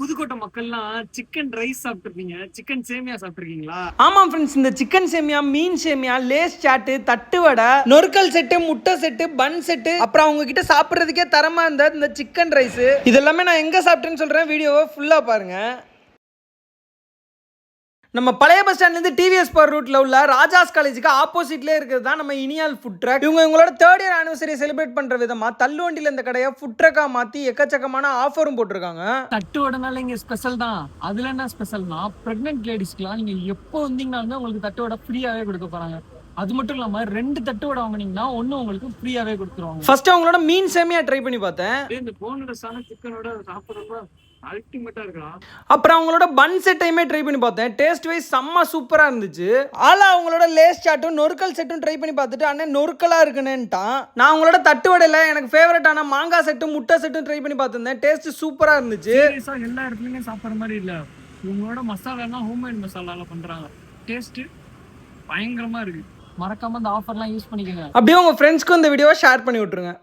புதுக்கோட்டை மக்கள்லாம் chicken rice சாப்பிட்டுருப்பீங்க, chicken சேமியா சாப்பிட்டுருக்கீங்களா? ஆமா ஃப்ரெண்ட்ஸ், இந்த சிக்கன் சேமியா, மீன் சேமியா, லேஸ் சாட்டு, தட்டு வடை, நொறுக்கல் செட்டு, முட்டை செட்டு, பன் செட்டு, அப்புறம் அவங்க கிட்ட சாப்பிட்றதுக்கே தரமா இருந்த இந்த சிக்கன் ரைஸ், இதெல்லாமே நான் எங்க சாப்பிட்டேன்னு சொல்றேன். வீடியோவை ஃபுல்லா பாருங்க. நம்ம பழைய பஸ் ஸ்டாண்ட்லேருந்து டிவிஎஸ் பவர் ரூட்ல உள்ள ராஜாஸ் காலேஜுக்கு ஆப்போசிட்லேயே இருக்கிறது தான் நம்ம இனியால் ஃபுட் ட்ரக். இவங்களோட 3rd இயர் ஆனிவர்சரி செலிப்ரேட் பண்ற விதமா தள்ளுவண்டியில் இந்த கடையை ஃபுட் ட்ரக்கா மாத்தி எக்கச்சக்கமான ஆஃபரும் போட்டிருக்காங்க. தட்டு வடைனால இங்க ஸ்பெஷல் தான். அதுல என்ன ஸ்பெஷல்னா, பிரெக்னென்ட் லேடிஸ்க்குலாம் நீங்க எப்போ வந்தீங்கன்னா உங்களுக்கு தட்டு வடை ஃப்ரீயாவே கொடுக்க போறாங்க. அது மட்டும் இல்லாம 2 தட்டு வடை வாங்கினீங்கன்னா ஒன்னு உங்களுக்கு ஃப்ரீயாவே கொடுத்துருவாங்க. ஃபர்ஸ்ட் அவங்களோட மீன் சேமியா ட்ரை பண்ணி பார்த்தேன். இந்த போன்லெஸ்ஸான சிக்கனோட சாப்பிடுறப்ப அல்டிமேட்டா இருக்கலாம். அப்புறம் அவங்களோட பன் செட்டையுமே ட்ரை பண்ணி பார்த்தேன். டேஸ்ட் வைஸ் செம்ம சூப்பரா இருந்துச்சு. ஆளா அவங்களோட லேஸ் சாட்டும் நொறுக்கல் செட்டும் ட்ரை பண்ணி பார்த்துட்டு அண்ணன் நொறுக்கலா இருக்குன்னுட்டான். நான் அவங்களோட தட்டு வடையில எனக்கு ஃபேவரட்டான மாங்காய் செட்டும் முட்டை செட்டும் ட்ரை பண்ணி பார்த்திருந்தேன். டேஸ்ட் சூப்பரா இருந்துச்சு. சீரியஸா எல்லா இடத்துலயுமே சாப்பிடுற மாதிரி இல்ல. இவங்களோட மசாலாலாம் ஹோம்மேட் மசாலால பண்றாங்க. டேஸ்ட் பயங்கரமா இருக்கு. மறக்காம இந்த ஆஃபர்லாம் யூஸ் பண்ணிக்கங்க. அப்படியே உங்க ஃப்ரெண்ட்ஸ்க்கு இந்த வீடியோவை ஷேர் பண்ணி விட்டுருங்க.